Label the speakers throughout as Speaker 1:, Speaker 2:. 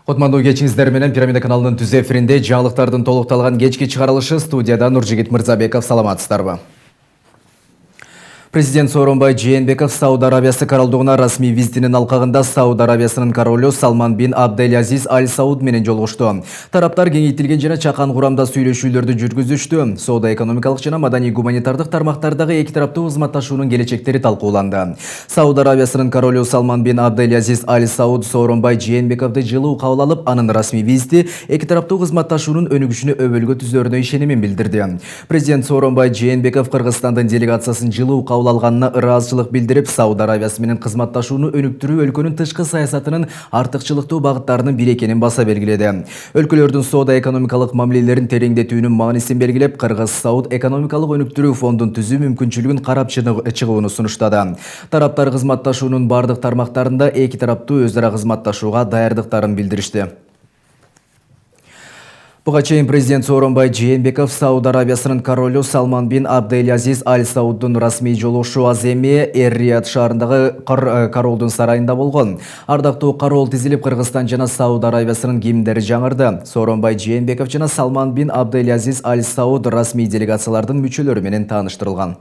Speaker 1: Кутмандуу кечиңиздер менен Пирамида каналынын түз эфиринде жаңылыктардын толукталган кечки чыгарылышы студияда Нуржигит Мырзабеков. Саламатсыздарбы? Президент Сооронбай Жээнбеков Сауд Арабиясы королдугуна расмий визитинин алкагында Сауд Арабиясынын королу Салман бин Абделазиз Аль Сауд менен жолугушту. Тараптар кеңейтилген жана чакан курамда сүйлөшүүлөрдү жүргүзүштү. Соода-экономикалык жана маданий-гуманитардык тармактардагы эки тараптуу кызматташуунун келечектери талкууланды. Сауд Арабиясынын королу Салман бин Абделазиз Аль Сауд Сооронбай Жээнбековду жылуу кабыл алып, анын расмий визити эки тараптуу кызматташуунун өнүгүшүнө өбөлгө түзөрүнө ишенимин билдирди. Президент Сооронбай Жээнбеков Кыргызстандын делегациясын жылуу кабыл алганына ыраазычылык билдирип, Сауд Арабиясы менен кызматташууну өнүктүрүү өлкөнүн тышкы саясатынын артыкчылыктуу багыттарынын бири экенин баса белгиледи. Өлкөлөрдүн соода-экономикалык мамилелерин тереңдетүүнүн маанисин белгилеп, Кыргыз-Сауд экономикалык өнүктүрүү фондун түзүү мүмкүнчүлүгүн карап чыгууну сунуштады. Тараптар кызматташуунун бардык тармактарында эки тараптуу өз ара кызматташууга даярдыктарын билдиришти. Буга чейин президент Сооронбай Жээнбеков Сауд Арабиясынын королу Салман бин Абделазиз Аль Сауддун расмий жолугушу аз эми Эр-Рияд шаарындагы королдун сарайында болгон. Ардактуу корол тизилип, Кыргызстан жана Сауд Арабиясынын гимндери жаңырды. Сооронбай Жээнбеков жана Салман бин Абделазиз Аль Сауд расмий делегациялардын мүчөлөрү менен тааныштырылган.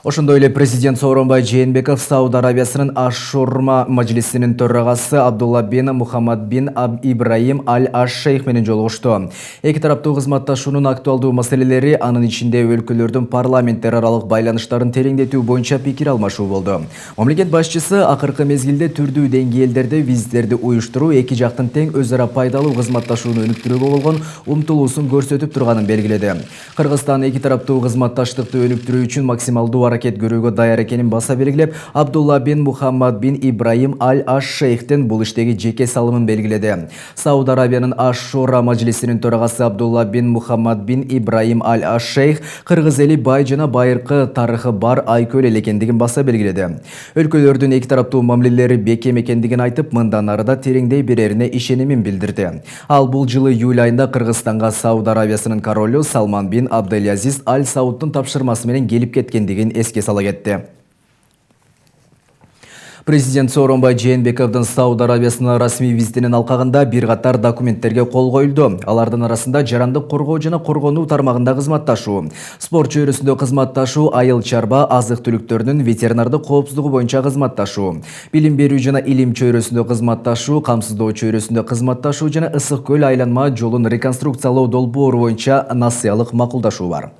Speaker 1: Ошондой эле президент Сооронбай Жээнбеков Сауд Арабиясынын Аш-Шурма мажлисинин төрагасы Абдулла бин Мухаммад бин Ибраим Аль-Аш-Шейх менен жолугушту. Эки тараптуу кызматташуунун актуалдуу маселелери, анын ичинде өлкөлөрдүн парламенттер аралык байланыштарын тереңдетүү боюнча пикир алмашуу болду. Мамлекет башчысы акыркы мезгилде түрдүү деңгээлдерде визиттерди уюштуруу эки жактын тең өз ара пайдалуу кызматташууну өнүктүрүүгө болгон умтулуусун көрсөтүп турганын белгиледи. Кыргызстан эки тараптуу кызматташтыкты өнүктүрүү үчүн максималдуу аракет көрүүгө даяр экенин баса белгилеп, Абдулла бин Мухаммад бин Ибраим Аль-Аш-Шейхтен бул иштеги жеке салымын белгиледи. Сауд Арабиянын Аш-Шура мажлисинин төрагасы Абдулла бин Мухаммад бин Ибраим Аль-Аш-Шейх кыргыз эли бай жана байыркы тарыхы бар айкөл эл экендигин баса белгиледи. Өлкөлөрдүн эки тараптуу мамилелери бекем экендигин айтып, мындан арыда тереңдей берерине ишенимин билдирди. Ал бул жылы июль айында Кыргызстанга Сауд Арабиясынын королу Салман бин Абделазиз Аль Сауддун тапшырмасы менен келип кеткендигин эске сала кетти. Президент Сооронбай Жээнбековдун Сауд Арабиясына расмий визитинин алкагында бир катар документтерге кол коюлду. Алардын арасында жарандык коргоо жана коргонуу тармагында кызматташуу, спорт чөйрөсүндө кызматташуу, айыл чарба, азык-түлүктөрдүн ветеринардык коопсуздугу боюнча кызматташуу, билим берүү жана илим чөйрөсүндө кызматташуу, камсыздоо чөйрөсүндө кызматташуу жана Ысык көл айланма жолун реконструкциялоо долбоору боюнча насыялык макулдашуу бар.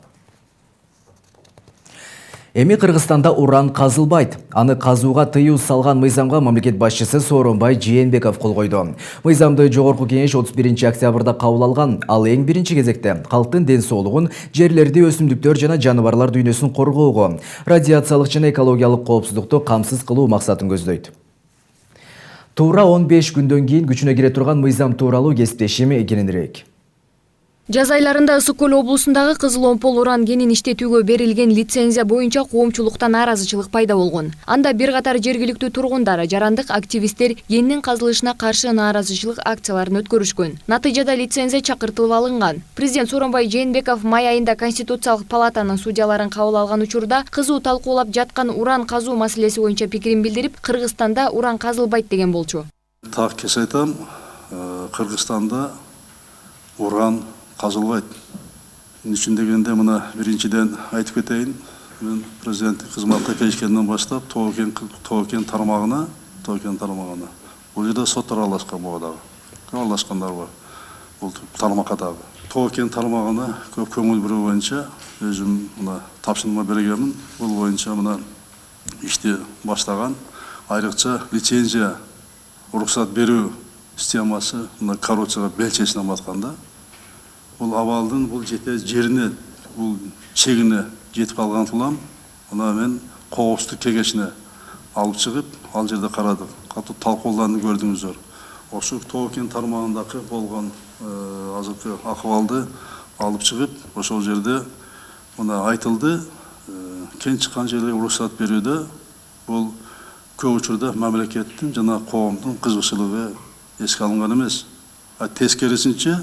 Speaker 1: Эми Кыргызстанда уран казылбайт. Аны казууга тыюу салган мыйзамга мамлекет башчысы Сооронбай Жээнбеков кол койду. Мыйзамды жогорку кеңеш 31 октябрда кабыл алган. Ал эң биринчи кезекте калктын ден соолугун, жерлерди, өсүмдүктөр жана жаныбарлар дүйнөсүн коргоого, радиациялык жана экологиялык коопсуздукту камсыз кылуу максатын көздөйт. Туура 15 күндөн кийин күчүнө кире турган мыйзам тууралуу кесиптешим кененирээк.
Speaker 2: Жаз айларында Ысык көл облусундагы Кызыл Омпол уран кенин иштетүүгө берилген лицензия боюнча коомчулуктан нааразычылык пайда болгон. Анда бир катар жергиликтүү тургундар, жарандык активисттер кендин казылышына каршы нааразычылык акцияларын өткөрүшкөн. Натыйжада лицензия чакыртылып алынган. Президент Сооронбай Жээнбеков май айында Конституциялык палатанын судьяларын кабыл алган учурда кызуу талкуулап жаткан уран казуу маселеси боюнча пикирин билдирип, Кыргызстанда уран казылбайт деген болчу.
Speaker 3: Так кесе айтам, Кыргызстанда уран казылбайт. Үчүн дегенде мына биринчиден айтып кетейин. Мен президенттик кызматка киришкенден баштап Тоо-Кен тармагына бул жерде сот аралашкан буга дагы. Аралашкандар бар. Бул тармакка дагы. Тоо-Кен тармагына көп көңүл буруу боюнча өзүм мына тапшырма бергенмин. Бул боюнча мына ишти баштаган. Айрыкча лицензия уруксат берүү системасы мына коррупцияга бел чечине батканда, бул абалдын бул жерине, бул чегине жетип калган улам, мына мен коопсуздук кеңешине алып чыгып, ал жерде карадык. Катуу талкууларды көрдүңүздөр. Ошо Тоо-Кен тармагындагы болгон азыркы акыбалды алып чыгып, ошол жерде мына айтылды, кен чыккан жерге уруксат берүүдө бул көп учурда мамлекеттин жана коомдун кызыкчылыгы эске алынган эмес. Тескерисинче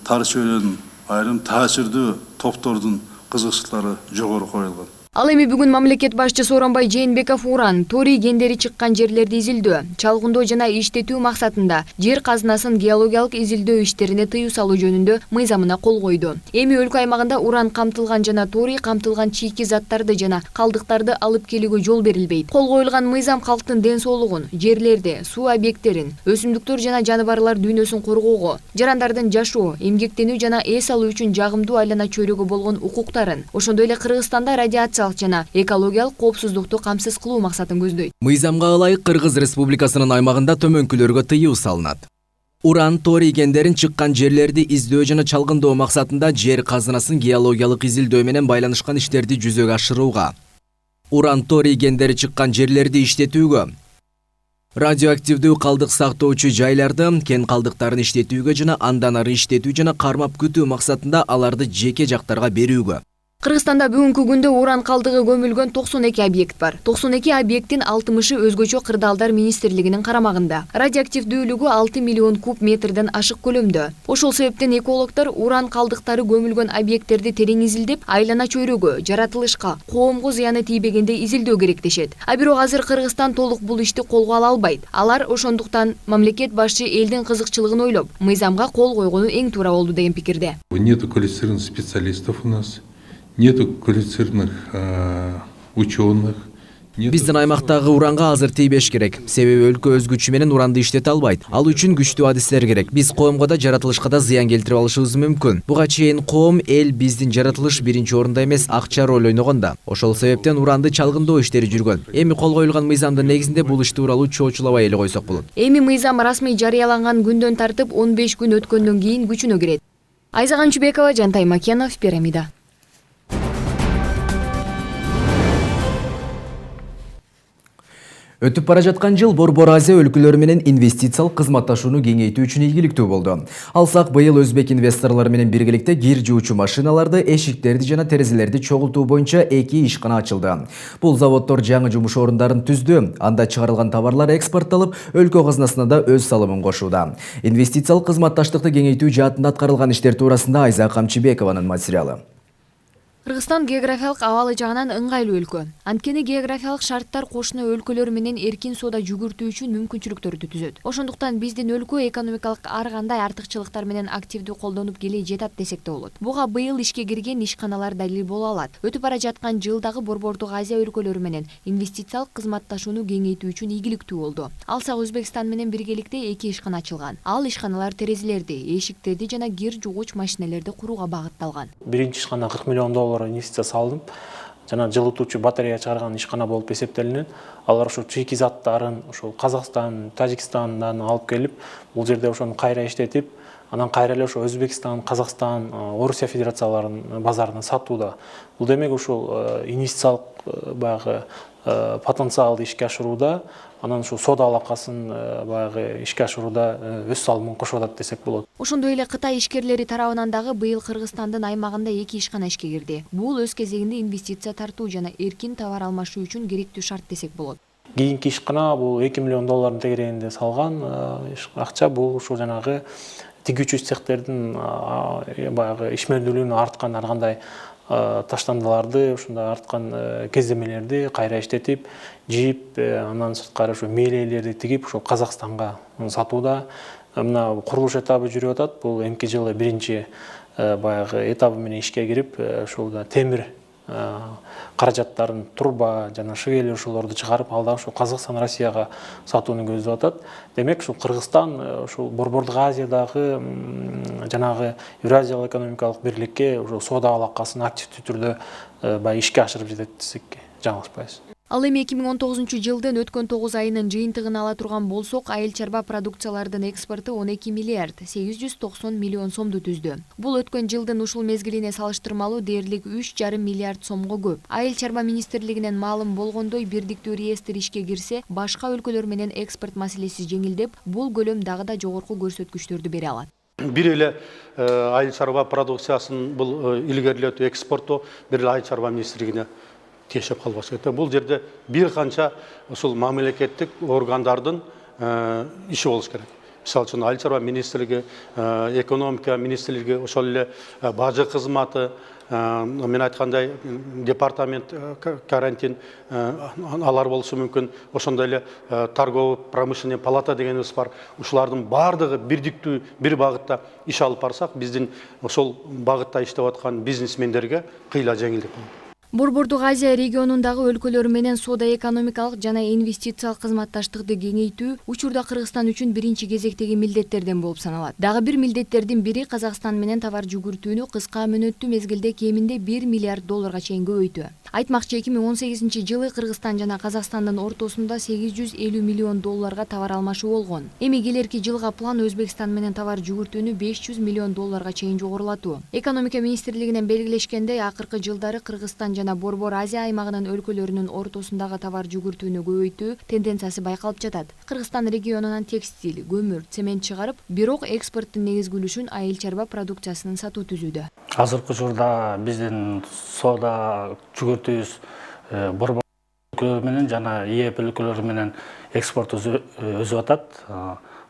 Speaker 3: тар чөйрөнүн айрым таасирдүү топтордун кызыкчылыктары жогору коюлган.
Speaker 2: Ал эми бүгүн мамлекет башчысы Сооронбай Жээнбеков уран, торий кендери чыккан жерлерди изилдөө, чалгындоо жана иштетүү максатында жер казынасын геологиялык изилдөө иштерине тыюу салуу жөнүндө мыйзамына кол койду. Эми өлкө аймагында уран камтылган жана торий камтылган чийки заттарды жана калдыктарды алып келүүгө жол берилбейт. Кол коюлган мыйзам калктын ден соолугун, жерлерди, суу объекттерин, өсүмдүктөр жана жаныбарлар дүйнөсүн коргоого, жарандардын жашоо, эмгектенүү жана эс алуу үчүн жагымдуу айлана чөйрөгө болгон укуктарын, ошондой эле Кыргызстанда радиация жана экологиялык коопсуздукту камсыз кылуу максатын көздөйт.
Speaker 1: Мыйзамга ылайык Кыргыз Республикасынын аймагында төмөнкүлөргө тыюу салынат. Уран, торий кендерин чыккан жерлерди издөө жана чалгындоо максатында жер казынасын геологиялык изилдөө менен байланышкан иштерди жүзөгө ашырууга, уран, торий кендери чыккан жерлерди иштетүүгө, радиоактивдүү калдык сактоочу жайларды, кен калдыктарын иштетүүгө жана андан ары иштетүү жана кармап күтүү максатында аларды жеке жактарга берүүгө.
Speaker 2: Кыргызстанда бүгүнкү күндө уран калдыгы көмүлгөн 92 объект бар. 92 объекттин 60-ы өзгөчө кырдаалдар министрлигинин карамагында. Радиоактивдүүлүгү 6 миллион куб метрден ашык көлөмдө. Ошол себептен экологдор уран калдыктары көмүлгөн объекттерди терең изилдеп, айлана чөйрөгө, жаратылышка, коомго зыяны тийбегенде изилдөө керек дешет. А бирок азыр Кыргызстан толук бул ишти колго ала албайт. Алар ошондуктан мамлекет башчы элдин кызыкчылыгын ойлоп, мыйзамга кол койгону эң туура болду деген пикирде.
Speaker 4: Нету квалифицированных специалистов у нас. Нету квалифицированных ученых.
Speaker 1: Биздин аймактагы уранга азыр тийбеш керек. Себеби өлкө өз күчү менен уранды иштете албайт. Ал үчүн күчтүү адистер керек. Биз коомго да жаратылышка да зыян келтирип алышыбыз мүмкүн. Буга чейин коом, эл, биздин жаратылыш биринчи орунда эмес, акча роль ойногонда. Ошол себептен уранды чалгындоо иштери жүргөн. Эми кол коюлган мыйзамдын негизинде бул иш тууралуу чоочулабай эле койсок болот.
Speaker 2: Эми мыйзам расмий жарыяланган күндөн тартып 15 күн өткөндөн кийин күчүнө кирет. Айзаган Чүбекова, Жантай Макенов, Пирамида.
Speaker 1: Өтүп бара жаткан жыл Борбор Азия өлкөлөрү менен инвестициялык кызматташууну кеңейтүү үчүн ийгиликтүү болду. Алсак, быйыл өзбек инвесторлору менен биргеликте кир жуучу машиналарды, эшиктерди жана терезелерди чогултуу боюнча 2 ишкана ачылды. Бул заводдор жаңы жумуш орундарын түздү, анда чыгарылган товарлар экспортталып, өлкө казынасына да өз салымын кошууда. Инвестициялык кызматташтыкты кеңейтүү жаатында аткарылган иштер туурасында Айза Камчыбекованын материалы.
Speaker 2: Кыргызстан географиялык абалы жагынан ыңгайлуу өлкө. Анткени географиялык шарттар кошуна өлкөлөр менен эркин соода жүгүртүү үчүн мүмкүнчүлүктөрдү түзөт. Ошондуктан биздин өлкө экономикалык ар кандай артыкчылыктар менен активдүү колдонуп келе жатат десек да болот. Буга быйыл ишке кирген ишканалар далил боло алат. Өтүп бара жаткан жылдагы Борбордук Азия өлкөлөрү менен инвестициялык кызматташууну кеңейтүү үчүн ийгиликтүү болду. Алсак, Өзбекстан менен биргеликте 2 ишкана ачылган. Ал ишканалар терезелерди, эшиктерди жана кир жугуч машинелерди курууга багытталган.
Speaker 5: Биринчи ишкана $40 миллион инвестиция салдым. Жана жылытуучу батарея чыгарган ишкана болуп эсептелинет. Алар ошо чийки заттарын ошо Казакстан, Тажикстандан алып келип, бул жерде ошону кайра иштетип, анан кайра эле ошо Өзбекстан, Казакстан, Орусия федерацияларынын базарына сатууда. Бул демек ошол инвестициялык баягы потенциалды ишке ашырууда, анан ошо соода алакасын баягы ишке ашырууда өз салымын кошуп атат десек болот.
Speaker 2: Ошондой эле Кытай ишкерлери тарабынан дагы быйыл Кыргызстандын аймагында 2 ишкана ишке кирди. Бул өз кезегинде инвестиция тартуу жана эркин товар алмашуу үчүн керектүү шарт десек болот.
Speaker 5: Кийинки ишкана бул $2 миллион тегерегинде салган акча. Бул ошо жанагы тигүүчү цехтердин баягы ишмердүүлүгүнүн арткан ар кандай таштандыларды, ушундай арткан кездемелерди кайра иштетип, жийип, андан сырткары ошо мээлейлерди тигип, ошо Казакстанга сатууда. Мына курулуш этабы жүрүп атат. Бул эмки жылы биринчи баягы этабы менен ишке кирип, ошол темир каражаттарын, турба жана швель ошолорду чыгарып, алда ошо Казакстан, Россияга сатууну көздөп атат. Демек, ушул Кыргызстан ушул Борбордук Азиядагы жанагы Евразиялык экономикалык бирликке ошо соода алакасын активдүү түрдө баягы ишке ашырып жетет десек жаңылышпайбыз.
Speaker 2: Ал эми 2019 жылдын өткөн 9 айынын жыйынтыгын ала турган болсок, айыл чарба продукциялардын экспорту 12 миллиард 890 миллион сомду түздү. Бул өткөн жылдын ушул мезгилине салыштырмалуу дээрлик 3,5 миллиард сомго көп. Айыл чарба министрлигинен маалым болгондой, бирдиктүү реестр ишке кирсе, башка өлкөлөр менен экспорт маселеси жеңилдеп, бул көлөм дагы да жогорку көрсөткүчтөрдү бере алат.
Speaker 6: Бир эле айыл чарба продукциясын бул илгерилетүү, экспорту бир эле айыл чарба министрлигине тиешеп калбашы. Бул жерде бир канча ушул мамлекеттик органдардын иши болуш керек. Мисалы үчүн айыл чарба министрлиги, экономика министрлиги, ошол эле бажы кызматы, мен айткандай департамент карантин алар болушу мүмкүн, ошондой эле торговый промышленный палата дегенибиз бар. Ушулардын бардыгы бирдиктүү бир багытта иш алып барсак, биздин ошол багытта иштеп аткан бизнесмендерге кыйла жеңилдик.
Speaker 2: Борбордук Азия регионундагы өлкөлөр менен соода экономикалык жана инвестициялык кызматташтыкты кеңейтүү учурда Кыргызстан үчүн биринчи кезектеги милдеттерден болуп саналат. Дагы бир милдеттердин бири Казакстан менен товар жүгүртүүнү кыска мөөнөттүү мезгилде кеминде $1 миллиард чейин көбөйтүү. Айтмакчы 2018-жылы Кыргызстан жана Казакстандын ортосунда $850 миллион товар алмашуу болгон. Эми келерки жылга план Өзбекстан менен товар жүгүртүүнү $500 миллион чейин жогорулатуу. Экономика министрлигинен белгилешкендей, акыркы жылдары Кыргызстан жана Борбор Азия аймагынын өлкөлөрүнүн ортосундагы товар жүгүртүүнү көбөйтүү тенденциясы байкалып жатат. Кыргызстан регионунан текстиль, көмүр, цемент чыгарып, бирок экспорттун негизги үлүшүн айыл чарба продукциясынын сатуу түзүүдө.
Speaker 7: Азыркы учурда биздин соода жүгүртүүбүз Борбор өлкөлөрү менен жана ЕЭП өлкөлөрү менен экспорт өсүп атат.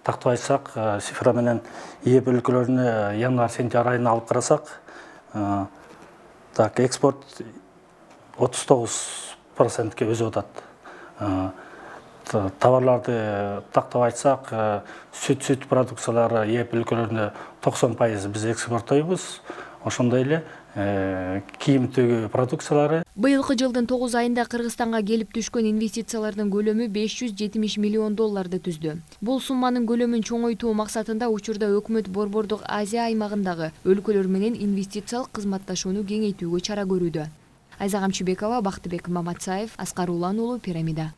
Speaker 7: Тактап айтсак, цифра менен ЕЭП өлкөлөрүнө январь-сентябрь айына алып карасак, экспорт 39%-ке өсүп атат. Товарларды тактап айтсак, сүт продукциялары ЕЭП өлкөлөрүнө 90% биз экспорттойбуз. Ошондой эле кийим төгүү продукциялары.
Speaker 2: Быйылкы жылдын 9 айында Кыргызстанга келип түшкөн инвестициялардын көлөмү $570 миллион түздү. Бул сумманын көлөмүн чоңойтуу максатында учурда өкмөт Борбордук Азия аймагындагы өлкөлөр менен инвестициялык кызматташууну кеңейтүүгө чара көрүүдө. Айза Камчыбекова, Бактыбек Маматсаев, Аскар Улан уулу, Пирамида.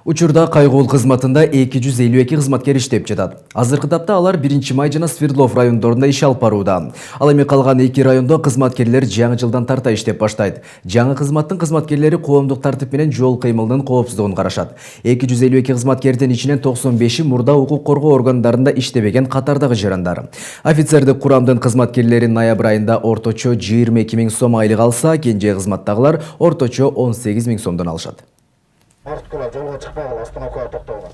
Speaker 1: Учурда кайгуул кызматында 252 кызматкер иштеп жатат. Азыркы тапта алар 1-Май жана Свердлов райондорунда иш алып барууда. Ал эми калган 2 райондо кызматкерлер жаңы жылдан тарта иштеп баштайт. Жаңы кызматтын кызматкерлери коомдук тартип менен жол кыймылынын коопсуздугун карашат. 252 кызматкердин ичинен 95-и мурда укук коргоо органдарында иштебеген катардагы жарандар. Офицердик курамдын кызматкерлери ноябрь айында орточо 22 000 сом айлык алса, кенже кызматтагылар орточо 18 000 сомдон алышат.
Speaker 8: Артыкылар жолго чыкпагыла, остановкага токтогула.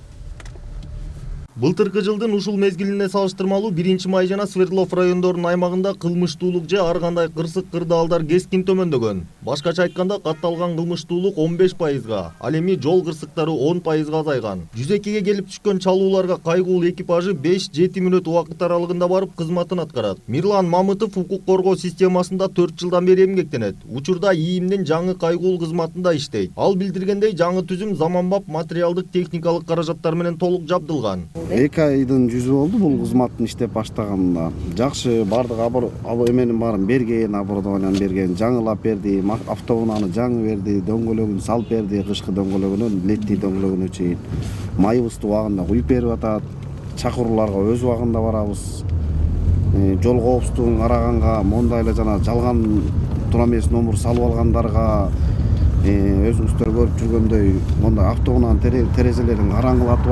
Speaker 9: Былтыркы жылдын ушул мезгилине салыштырмалуу 1-Май жана Свердлов райондорунун аймагында кылмыштуулук же ар кандай кырсык кырдаалдар кескин төмөндөгөн. Башкача айтканда, катталган кылмыштуулук 15%, ал эми жол кырсыктары 10%га азайган. 102ге келип түшкөн чалууларга кайгуул экипажы 5-7 мүнөт убакыт аралыгында барып кызматын аткарат. Мирлан Мамытов укук коргоо системасында 4 жылдан бери эмгектенет. Учурда ИИМдин жаңы кайгуул кызматында иштейт. Ал билдиргендей, жаңы түзүм заманбап материалдык техникалык каражаттар менен толук жабдылган.
Speaker 10: 2 айдын жүзү болду бул кызматтын иштеп баштаганында. Жакшы бардык эменин баарын берген, оборудованияны берген, жаңылап берди, автоунааны жаңы берди, дөңгөлөгүн салып берди, кышкы дөңгөлөгүнөн летний дөңгөлөгүнө чейин. Майыбызды убагында куюп берип атат. Чакырууларга өз убагында барабыз. Жол коопсуздугун караганга, мондай эле жана жалган тура эмес номер салып алгандарга, өзүңүздөр көрүп жүргөндөй мондай автоунаанын терезелерин караңгылатып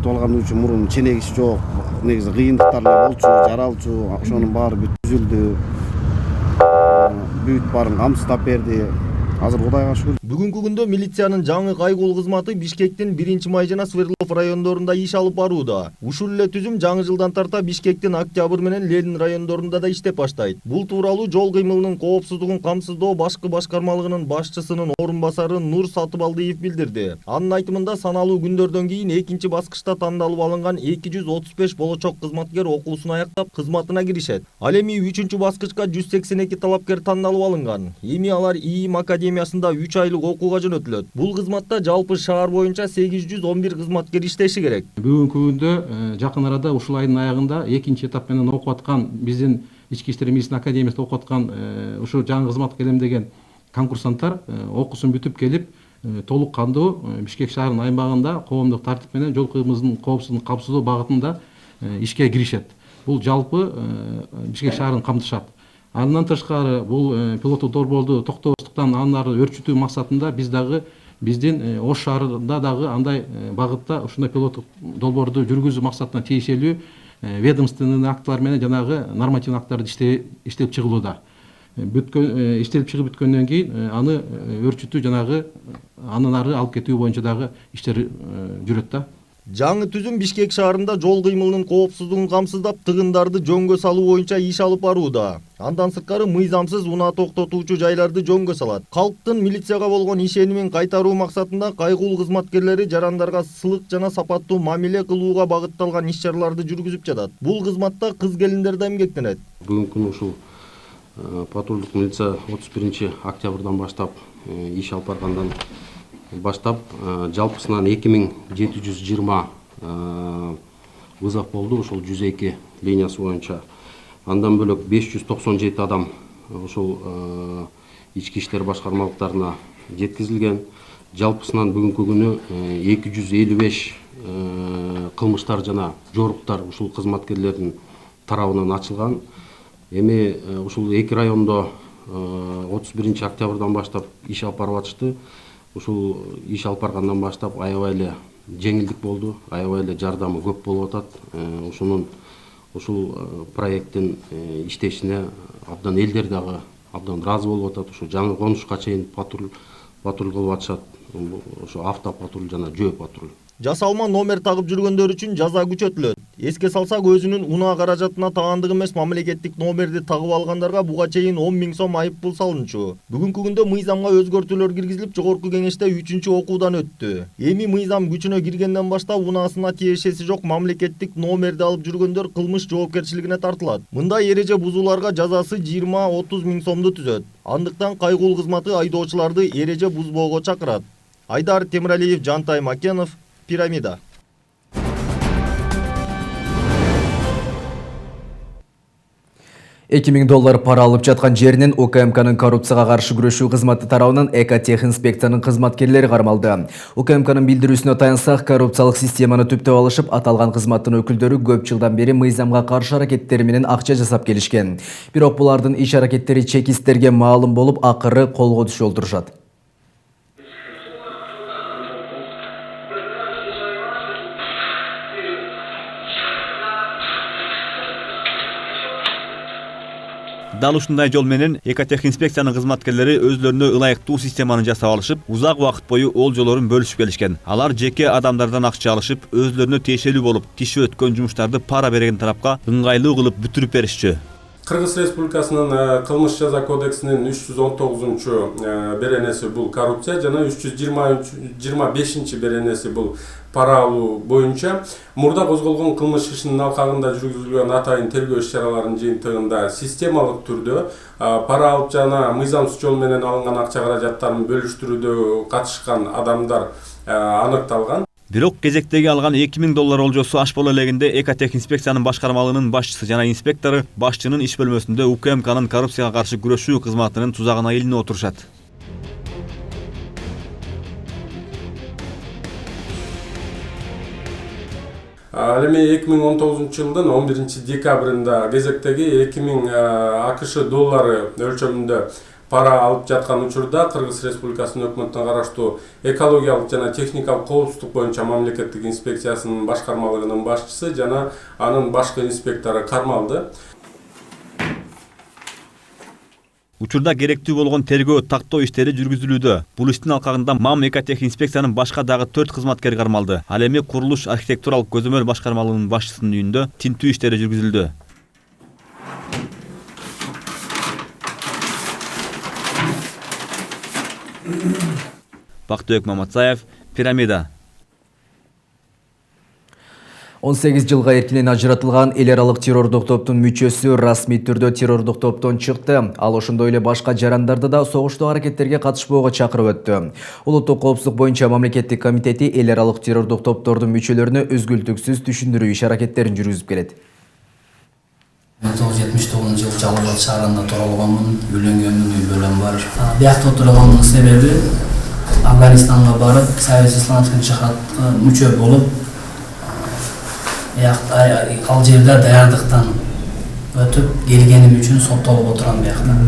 Speaker 10: алган үчүн мурун ченегиш жок, негизи кыйындыктар эле болчу, жаралчу, ошонун баары бүт түзүлдү. Бүт баарын камсыздап берди. Азыр Кудайга шүгүр.
Speaker 9: Бүгүнкү күндө милициянын жаңы кайгуул кызматы Бишкектин 1-Май жана Свердлов райондорунда иш алып барууда. Ушул эле түзүм жаңы жылдан тарта Бишкектин Октябрь менен Ленин райондорунда да иштеп баштайт. Бул тууралуу жол кыймылынын коопсуздугун камсыздоо башкы башкармалыгынын башчысынын орун басары Нур Сатыбалдиев билдирди. Анын айтымында, саналуу күндөрдөн кийин экинчи баскычта тандалып алынган 235 болочок кызматкер окуусун аяктап кызматына киришет. Ал эми 3-чү баскычка 182 талапкер тандалып алынган. Эми алар ИИМ академиясында 3 айлык окууга жөнөтүлөт. Бул кызматта жалпы шаар боюнча 811 кызматкер иштеши керек.
Speaker 11: Бүгүнкү күндө жакын арада ушул айдын аягында экинчи этап менен окуп аткан биздин Ички иштер министрлигинин академиясында окуп аткан ушу жаңы кызматка келем деген конкурсанттар окуусун бүтүп келип толук кандуу Бишкек шаарынын аймагында коомдук тартип менен жол кыймылынын коопсуздугун камсыздоо багытында ишке киришет. Бул жалпы Бишкек шаарын камтышат. Андан тышкары бул пилоттук долбоорду токтобостуктан аны өрчүтүү максатында биз дагы биздин Ош шаарында дагы андай багытта ушундай пилоттук долбоорду жүргүзүү максатына тиешелүү ведомственный актылар менен жанагы нормативдик акттарды иштелип чыгылууда. Иштелип чыгып бүткөндөн кийин аны өрчүтүү жанагы анын ары алып кетүү боюнча дагы иштер жүрөт да.
Speaker 9: Жаңы түзүм Бишкек шаарында жол кыймылынын коопсуздугун камсыздап, тыгындарды жөнгө салуу боюнча иш алып барууда. Андан сырткары мыйзамсыз унаа токтотуучу жайларды жөнгө салат. Калктын милицияга болгон ишенимин кайтаруу максатында кайгул кызматкерлери жарандарга сылык жана сапаттуу мамиле кылууга багытталган иш-чараларды жүргүзүп жатат. Бул кызматта кыз келиндер да эмгектенет.
Speaker 12: Бүгүнкү күнү ушул патрулдук милиция 31 октябрдан баштап иш алып баргандан баштап жалпысынан 2720 вызов болду, ушул 102 линиясы боюнча. Андан бөлөк 597 адам ушул ички иштер башкармалыктарына жеткизилген. Жалпысынан бүгүнкү күнү 255 кылмыштар жана жоруктар ушул кызматкерлердин тарабынан ачылган. Эми ушул эки райондо 31 октябрдан баштап иш алып барып атышты. Ушул иш алып баргандан баштап аябай эле жеңилдик болду, аябай эле жардамы көп болуп атат. Ушул проекттин иштешине абдан элдер дагы абдан ыраазы болуп атат. Ушу жаңы конушка чейин патруль кылып атышат. Ушу автопатруль жана жөө патруль.
Speaker 9: Жасалма номер тагып жүргөндөр үчүн жаза күчөтүлөт. Эске салсак, өзүнүн унаа каражатына таандык эмес мамлекеттик номерди тагып алгандарга буга чейин 10 000 сом айып пул салынчу. Бүгүнкү күндө мыйзамга өзгөртүүлөр киргизилип, жогорку кеңеште 3-окуудан өттү. Эми мыйзам күчүнө киргенден баштап унаасына тиешеси жок мамлекеттик номерди алып жүргөндөр кылмыш жоопкерчилигине тартылат. Мындай эреже бузууларга жазасы 20-30 000 сомду түзөт. Андыктан кайгул кызматы айдоочуларды эреже бузбоого чакырат. Айдар Темиралиев, Жантай Макенов, Пирамида. $2000 пара алып жаткан жеринен УКМКнын коррупцияга каршы күрөшүү кызматы тарабынан Экотехинспекциянын кызматкерлери кармалды. УКМКнын билдирүүсүнө таянсак, коррупциялык системаны түптөп алышып, аталган кызматтын өкүлдөрү көп жылдан бери мыйзамга каршы аракеттери менен акча жасап келишкен. Бирок булардын иш аракеттери чекисттерге маалым болуп, акыры колго түшүп олтурушат.
Speaker 13: Дал ушундай жол менен Экотехинспекциянын кызматкерлери өзлөрүнө ылайыктуу системаны жасап алышып, узак убакыт бою олжолорун бөлүшүп келишкен. Алар жеке адамдардан акча алышып, өзлөрүнө тиешелүү болуп, тиши өткөн жумуштарды пара берген тарапка ыңгайлуу кылып бүтүрүп беришчү.
Speaker 14: Кыргыз Республикасынын кылмыш жаза кодексинин 319 беренеси бул коррупция жана 325 беренеси бул пара алуу боюнча мурда козголгон кылмыш ишинин алкагында жүргүзүлгөн атайын тергөө иш-чараларынын жыйынтыгында системалык түрдө пара алып жана мыйзамсыз жол менен алынган акча каражаттарын бөлүштүрүүдө катышкан адамдар аныкталган.
Speaker 13: Бирок кезектеги алган $2000 олжосу аш боло элегинде Экотехинспекциянын башкармалыгынын башчысы жана инспектору башчынын иш бөлмөсүндө УКМКнын коррупцияга каршы күрөшүү кызматынын тузагына илинип отурушат.
Speaker 14: Ал эми 2019 жылдын 11 декабрында кезектеги 2000 АКШ доллары өлчөмүндө пара алып жаткан учурда Кыргыз Республикасынын өкмөтүнө караштуу экологиялык жана техникалык коопсуздук боюнча мамлекеттик инспекциясынын башкармалыгынын башчысы жана анын башкы инспектору кармалды.
Speaker 13: Учурда керектүү болгон тергөө тактоо иштери жүргүзүлүүдө. Бул иштин алкагында МАМ Экотехинспекциянын башка дагы 4 кызматкери кармалды. Ал эми курулуш архитектуралык көзөмөл башкармалыгынын башчысынын үйүндө тинтүү иштери жүргүзүлдү. Бактыбек Маматсаев, Пирамида.
Speaker 1: 18 жылга эркинен ажыратылган эл аралык террордук топтун мүчөсү расмий түрдө террордук топтон чыкты. Ал ошондой эле башка жарандарды да согуштуу аракеттерге катышпоого чакырып өттү. Улуттук коопсуздук боюнча мамлекеттик комитети эл аралык террордук топтордун мүчөлөрүнө үзгүлтүксүз түшүндүрүү иш аракеттерин жүргүзүп келет.
Speaker 15: 1979 жыл Жалал-Абад шаарында туралганмын, үйлөнгөнмүн, үй бүлөм бар. Биякта турганымдын себеби Афганистанга барып, Союз исламдык жихадка мүчө болуп, ал жерде даярдыктан өтүп келгеним үчүн соттолуп отурам биякта.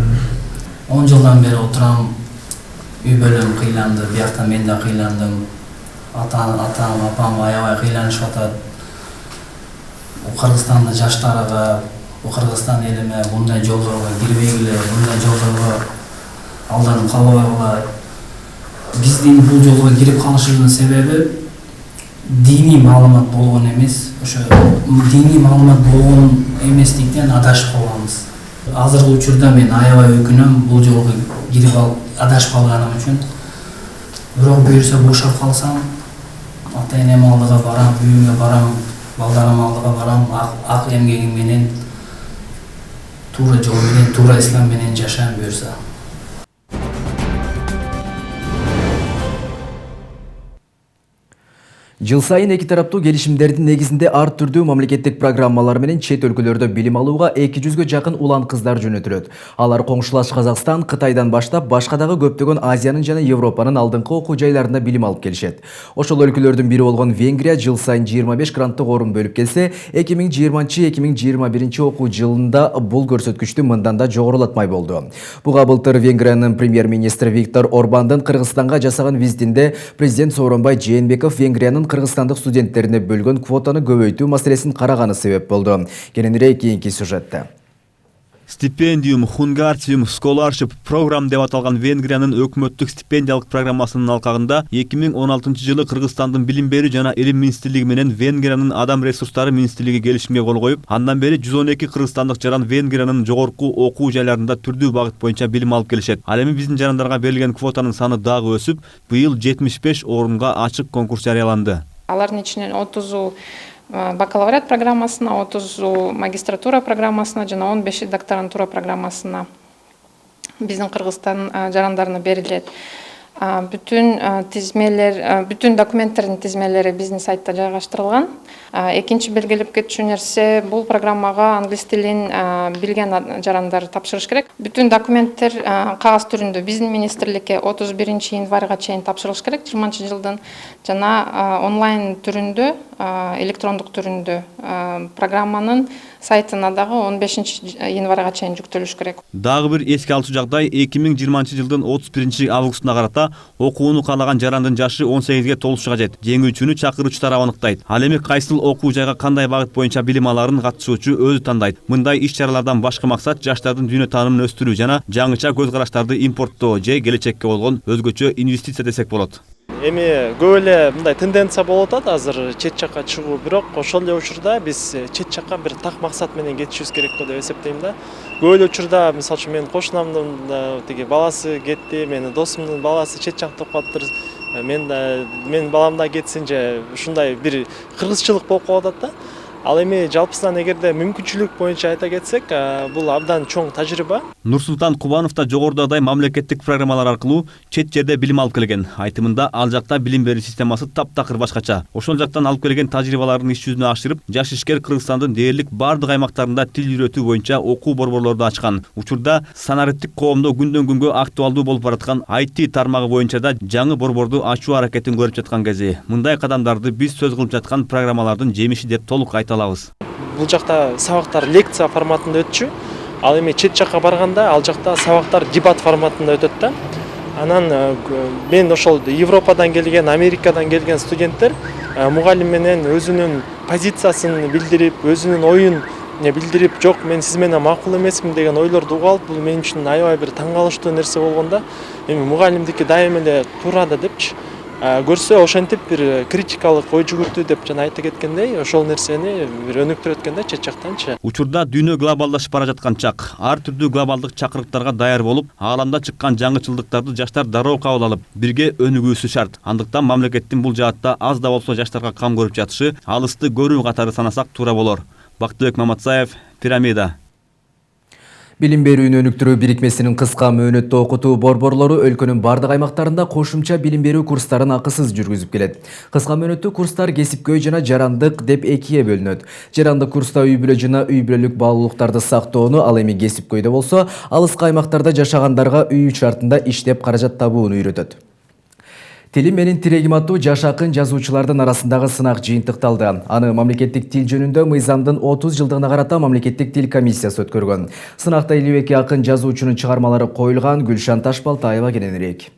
Speaker 15: 10 жылдан бери отурам, үй бүлөм кыйланды, биякта мен да кыйландым. Атам, апам аябай кыйланышып атат. Кыргызстанда жаштарга, Кыргызстан элиме мындай жолдорго кирбегиле, мындай жолдорго алданып калбагыла. Биздин бул жолго кирип калышыбыздын себеби диний маалымат болгон эмес, ошо диний маалымат болгон эместиктен адашып калганбыз. Азыркы учурда мен аябай өкүнөм бул жолу кирип алып адашып калганым үчүн. Бирок буюрса бошоп калсам, ата-энем алдыга барам, үйүмө барам, балдарым алдыга барам, ак эмгегим менен туура жол менен, туура ислам менен жашайм буюрса.
Speaker 1: Жыл сайын эки тараптуу келишимдердин негизинде ар түрдүү мамлекеттик программалар менен чет өлкөлөрдө билим алууга 200ге жакын улан кыздар жөнөтүлөт. Алар коңшулаш Казакстан, Кытайдан баштап башка дагы көптөгөн Азиянын жана Европанын алдыңкы окуу жайларында билим алып келишет. Ошол өлкөлөрдүн бири болгон Венгрия жыл сайын 25 гранттык орун бөлүп келсе, 2020-2021 окуу жылында бул көрсөткүчтү мындан да жогорулатмай болду. Буга былтыр Венгриянын премьер-министри Виктор Орбандын Кыргызстанга жасаган визитинде президент Сооронбай Жээнбеков Венгриянын кыргызстандык студенттерине бөлгөн квотаны көбөйтүү маселесин караганы себеп болду. Кененирээк кийинки сюжетте.
Speaker 13: Стипендиум, Hungartium, Scholarship программ деп аталган Венгриянын өкмөттүк стипендиялык программасынын алкагында 2016 жылы Кыргызстандын билим берүү жана илим министрлиги менен Венгриянын адам ресурстары министрлиги келишимге кол коюп, андан бери 112 кыргызстандык жаран Венгриянын жогорку окуу жайларында түрдүү багыт боюнча билим алып келишет. Ал эми биздин жарандарга берилген квотанын саны дагы өсүп, быйыл 75 орунга ачык конкурс жарыяланды.
Speaker 16: Алардын ичинен 30 бакалавриат программасына, 30 магистратура программасына жана 15 докторантура программасына биздин Кыргызстан жарандарына берилет. Бүтүн тизмелер, бүтүн документтердин тизмелери биздин сайтта жайгаштырылган. Экинчи белгилеп кетчү нерсе, бул программага англис тилин билген жарандар тапшырыш керек. Бүтүн документтер кагаз түрүндө биздин министрликке 31 январга чейин тапшырылыш керек 20 жылдын, жана онлайн түрүндө, электрондук түрүндө программанын сайтына дагы 15 январга чейин жүктөлүш керек.
Speaker 13: Дагы бир эске алчу жагдай 2020 жылдын 31 августуна карата окууну каалаган жарандын жашы 18ге толушу кажет. Жеңүүчүнү чакыруучу тарап аныктайт. Ал эми кайсыл окуу жайга кандай багыт боюнча билим аларын катышуучу өзү тандайт. Мындай иш-чаралардан башка максат жаштардын дүйнө таанымын өстүрүү жана жаңыча көз караштарды импорттоо же келечекке болгон өзгөчө инвестиция десек болот.
Speaker 5: Эми көп эле мындай тенденция болуп атат азыр чет жакка чыгуу, бирок ошол эле учурда биз чет жакка бир так максат менен кетишибиз керек го деп эсептейм да. Көп эле учурда мисалы үчүн менин кошунамдын тиги баласы кетти, менин досумдун баласы чет жакта окуп атыптыр. Мен балам да кетсин же ушундай бир кыргызчылык болуп калып атат да. Ал эми жалпысынан эгерде мүмкүнчүлүк боюнча айта кетсек, бул абдан чоң тажрыйба.
Speaker 13: Нурсултан Кубанов да жогорудагыдай мамлекеттик программалар аркылуу чет жерде билим алып келген. Айтымында ал жакта билим берүү системасы таптакыр башкача. Ошол жактан алып келген тажрыйбаларын иш жүзүнө ашырып, жаш ишкер Кыргызстандын дээрлик бардык аймактарында тил үйрөтүү боюнча окуу борборлорду ачкан. Учурда санариптик коомдо күндөн күнгө актуалдуу болуп бараткан IT тармагы боюнча да жаңы борборду ачуу аракетин көрүп жаткан кези. Мындай кадамдарды биз сөз кылып жаткан программалардын жемиши деп толук айта алабыз.
Speaker 5: Бул жакта сабактар лекция форматында өтчү. Ал эми чет жакка барганда ал жакта сабактар дебат форматында өтөт да. Анан мен ошол Европадан келген, Америкадан келген студенттер мугалим менен өзүнүн позициясын билдирип, өзүнүн оюн билдирип, жок, мен сиз менен макул эмесмин деген ойлорду угуп алып, бул мен үчүн аябай бир таң калыштуу нерсе болгонда, эми мугалимдики дайым эле туура да депчи. Көрсө ошентип бир критикалык ой жүгүртүү деп жана айта кеткендей, ошол нерсени бир өнүктүрөт экен да чет жактанчы.
Speaker 13: Учурда дүйнө глобалдашып бара жаткан чак. Ар түрдүү глобалдык чакырыктарга даяр болуп, ааламда чыккан жаңычылдыктарды жаштар дароо кабыл алып, бирге өнүгүүсү шарт. Андыктан мамлекеттин бул жаатта аз да болсо жаштарга кам көрүп жатышы алысты көрүү катары санасак туура болор. Бактыбек Маматсаев, Пирамида.
Speaker 1: Билим берүүнү өнүктүрүү бирикмесинин кыска мөөнөттө окутуу борборлору өлкөнүн бардык аймактарында кошумча билим берүү курстарын акысыз жүргүзүп келет. Кыска мөөнөттүү курстар кесипкөй жана жарандык деп экиге бөлүнөт. Жарандык курста үй бүлө жана үй бүлөлүк баалуулуктарды сактоону, ал эми кесипкөйдө болсо, алыскы аймактарда жашагандарга үй шартында иштеп каражат табууну үйрөтөт. Тилим менин тирегим аттуу жаш акын жазуучулардын арасындагы сынак жыйынтыкталды. Аны мамлекеттик тил жөнүндө мыйзамдын 30 жылдыгына карата мамлекеттик тил комиссиясы өткөргөн. Сынакта 52 акын жазуучунун чыгармалары коюлган. Гүлшан Ташбалтаева кененирээк.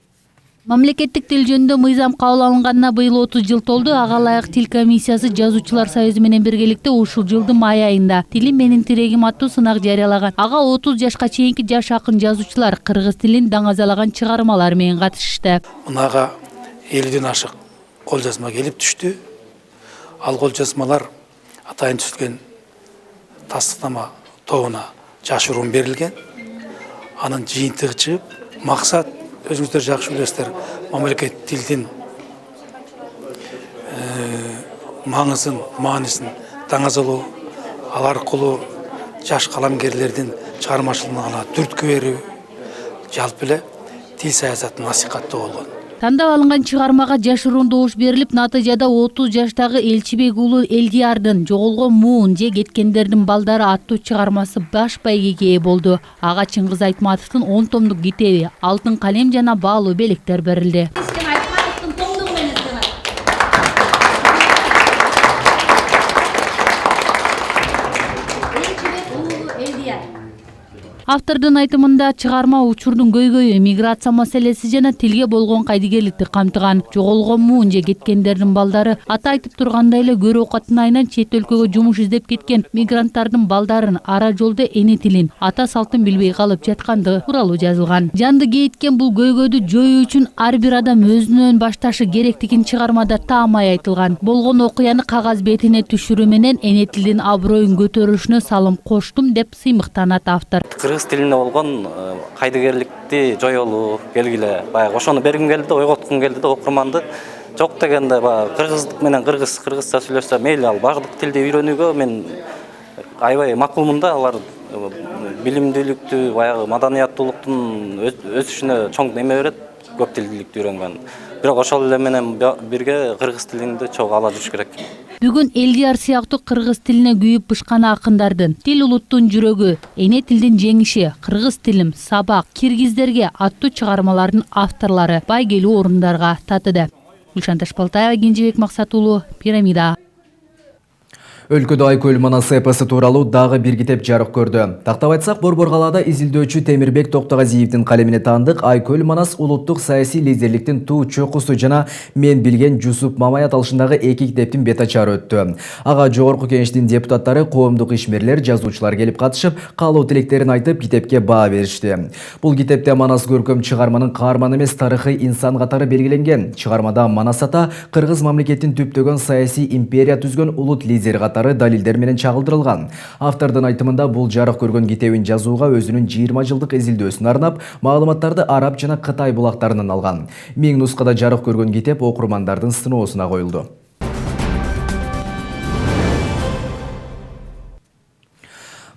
Speaker 17: Мамлекеттик тил жөнүндө мыйзам кабыл алынганына быйыл 30 жыл толду. Ага ылайык тил комиссиясы жазуучулар союзу менен биргеликте ушул жылдын май айында Тилим менин тирегим аттуу сынак жарыялаган. Ага 30 жашка чейинки жаш акын жазуучулар кыргыз тилин даңазалаган чыгармалар менен катышышты.
Speaker 18: Мынага 50ден ашык кол жазма келип түштү. ал қолжазмалар атайын түскен тастықтама тобына жашыруын берілген. Анын жиынтығы шығып, мақсат өзіңіздер жақсы білесіздер, мемлекет тілдің маңызын, маңызын таңазалу, ал арқылы жаш қаламгерлердің шығармашылығына түрткі беру, жалпы эле тил саясатын насихаттоо болгон.
Speaker 17: Тандап алынган чыгармага жашыруун добуш берилип, натыйжада 30 жаштагы Элчибек уулу Элдиярдын «Жоголгон муун же кеткендердин балдары» аттуу чыгармасы баш байгеге ээ болду. Ага Чыңгыз Айтматовдун 10 томдук китеби, алтын калем жана баалуу белектер берилди. Автордун айтымында чыгарма учурдун көйгөйү, миграция маселеси жана тилге болгон кайдыгерликти камтыган. «Жоголгон муун же кеткендердин балдары» аты айтып тургандай эле көрүү катынайынан чет өлкөгө жумуш издеп кеткен мигранттардын балдарын, ара жолдо эне тилин, ата салтын билбей калып жаткандыгы тууралуу жазылган. Жанды кейиткен бул көйгөйдү жоюу үчүн ар бир адам өзүнөн башташы керектигин чыгармада таамай айтылган. Болгон окуяны кагаз бетине түшүрүү менен эне тилдин аброюн көтөрүлүшүнө салым коштум деп сыймыктанат автор.
Speaker 19: Кыргыз тилинде болгон кайдыгерликти жоюлуу келгиле баягы ошону бергим келди да, ойготкум келди да окурманды. Жок дегенде баягы кыргыздык менен кыргызча сүйлөшсө мейли, ал бардык тилди үйрөнүүгө мен аябай макулмун да. Алар билимдүүлүктү, баягы маданияттуулуктун өсүшүнө чоң неме берет, көп тилдүүлүктү үйрөнгөн. Бирок ошол эле менен бирге кыргыз тилинде чогуу ала жүрүш керек.
Speaker 17: Бүгүн Элдияр сыяктуу кыргыз тилине күйүп бышкан акындардын «Тил улуттун жүрөгү», «Эне тилдин жеңиши», «Кыргыз тилим», «Сабак», «Киргиздерге» аттуу чыгармалардын авторлору байгелүү орундарга татыды. Гүлшан Ташпалтаева, Кенжебек Максатуулу, Пирамида.
Speaker 1: Өлкөдө Айкөл Манасы эпосы тууралуу дагы бир китеп жарык көрдү. Тактап айтсак, Борборгалада изилдөөчү Темирбек Токтогазиевдин калемине таандык Айкөл Манас улуттук саясий лидерликтин туу чокусу жана мен билген Жусуп Мамай аталышындагы 2 китептин бет ачары өттү. Ага жогорку кеңештин депутаттары, коомдук ишмерлер, жазуучулар келип катышып, каалоо тилектерин айтып, китепке баа беришти. Бул китепте Манас көркөм чыгарманын каарманы эмес, тарыхый инсан катары белгиленген. Чыгармада Манас ата кыргыз мамлекетин түптөгөн саясий империя түзгөн улут лидер катары далилдер менен чагылдырылган. Автордун айтымында бул жарык көргөн китебин жазууга өзүнүн 20 жылдык изилдөөсүн арнап, маалыматтарды араб жана Кытай булактарынан алган. 1000 нускада жарык көргөн китеп окурмандардын сыноосуна коюлду.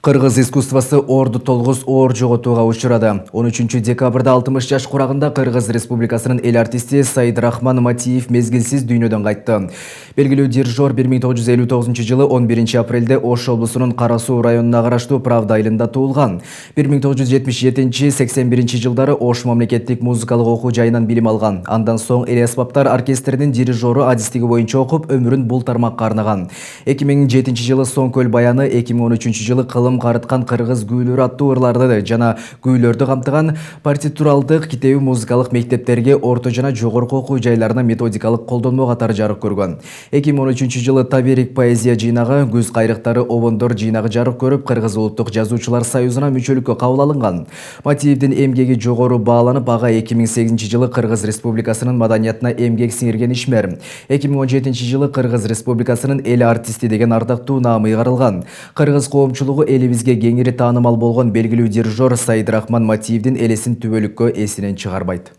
Speaker 1: Кыргыз искусствосы орду толгуз оор жоготууга учурады. 13 декабрда 60 жаш курагында Кыргыз Республикасынын эл артисти Сайдрахман Матиев мезгилсиз дүйнөдөн кайтты. Белгилүү дирижер 1959 жылы 11 апрелде Ош облусунун Кара Суу районуна караштуу Правда айылында туулган. 1977-81 жылдары Ош мамлекеттик музыкалык окуу жайынан билим алган. Андан соң эл аспаптар оркестринин дирижеру адистиги боюнча окуп, өмүрүн бул тармакка арнаган. 2007 жылы Соңкөл баяны, 2013 жылы Кылым карыткан кыргыз күүлөрү аттуу ырларды жана күүлөрдү камтыган партитуралдык китеби музыкалык мектептерге, орто жана жогорку окуу жайларына методикалык колдонмо катары жарык көргөн. 2013 жылы Таберик поэзия жыйнагы, Күз кайрыктары обондор жыйнагы жарык көрүп, Кыргыз улуттук жазуучулар союзуна мүчөлүккө кабыл алынган. Матиевдин эмгеги жогору бааланып, ага 2008 жылы Кыргыз Республикасынын маданиятына эмгек сиңирген ишмер. 2017 жылы Кыргыз Республикасынын эл артисти деген ардактуу наамы ыйгарылган. Кыргыз коомчулугу элибизге кеңири таанымал болгон белгилүү дирижер Сайдрахман Матиевдин элесин түбөлүккө эсинен чыгарбайт.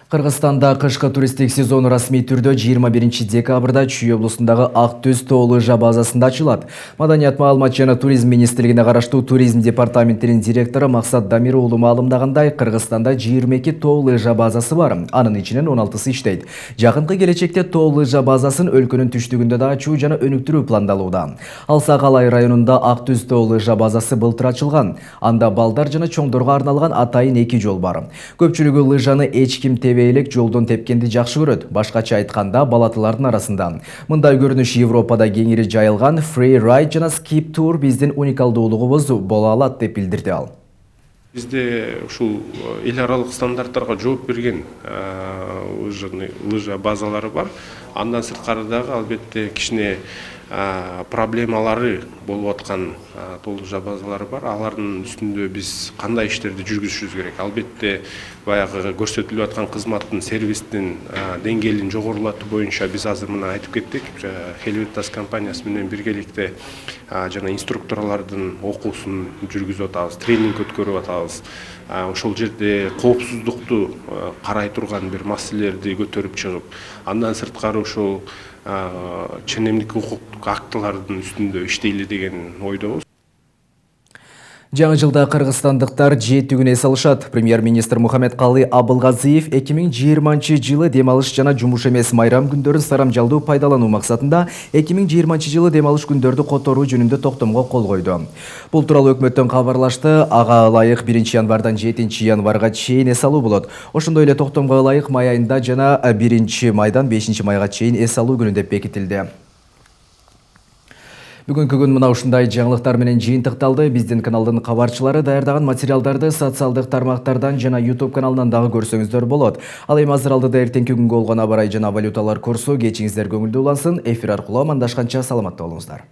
Speaker 1: Кыргызстанда кышкы туристтик сезон расмий түрдө 21 декабрда Чүй облусундагы Ак Түз тоо лыжа базасында ачылат. Маданият, маалымат жана туризм министрлигине караштуу туризм департаментинин директору Максат Дамир уулу маалымдагандай, Кыргызстанда 22 тоо лыжа базасы бар. Анын ичинен 16сы иштейт. Жакынкы келечекте тоо лыжа базасын өлкөнүн түштүгүндө да ачуу жана өнүктүрүү пландалууда. Ал Сакалай районунда Ак Түз тоо лыжа базасы былтыр ачылган. Анда балдар жана чоңдорго арналган атайын 2 жол бар. Көпчүлүгү лыжаны эч ким элек жолдон тепкенди жакшы көрөт. Башкача айтканда, балатылардын арасында. Мындай көрүнүш Европада кеңири жайылган Free Ride жана Skip Tour биздин уникалдуулугубуз боло алат деп билдирди ал.
Speaker 20: Бизде ушул эл аралык стандарттарга жооп берген лыжа базалары бар. Андан сырткары дагы албетте кичине проблемалары болуп аткан толук базалары бар. Алардын үстүндө биз кандай иштерди жүргүзүшүбүз керек? Албетте баягы көрсөтүлүп аткан кызматтын, сервистин деңгээлин жогорулатуу боюнча биз азыр мына айтып кеттик. Хеливетас компаниясы менен биргеликте жана инструкторлордун окуусун жүргүзүп атабыз, тренинг өткөрүп атабыз. Ошол жерде коопсуздукту карай турган бир маселелерди көтөрүп чыгып, андан сырткары ушул ченемдик укуктук актылардын үстүндө иштейли деген ойдобуз.
Speaker 1: Жаңы жылда кыргызстандыктар 7 күн эс алышат. Премьер-министр Мухаммедкалый Абылгазиев 2020 жылы демалыш жана жумуш эмес майрам күндөрүн сарамжалдуу пайдалануу максатында 2020 жылы демалыш күндөрдү которуу жөнүндө токтомго кол койду. Бул тууралуу өкмөттөн кабарлашты. Ага ылайык 1 январдан 7 январга чейин эс алуу болот. Ошондой эле токтомго ылайык май айында жана 1 майдан 5 майга чейин эс алуу күнү деп бекитилди. Бүгүнкү күн мына ушундай жаңылыктар менен жыйынтыкталды. Биздин каналдын кабарчылары даярдаган материалдарды социалдык тармактардан жана YouTube каналынан дагы көрсөңүздөр болот. Ал эми азыр алдыда эртеңки күнгө болгон аба ырайы жана валюталар курсу кечиңиздер көңүлдүү улансын. Эфир аркылуу амандашканча саламатта болуңуздар.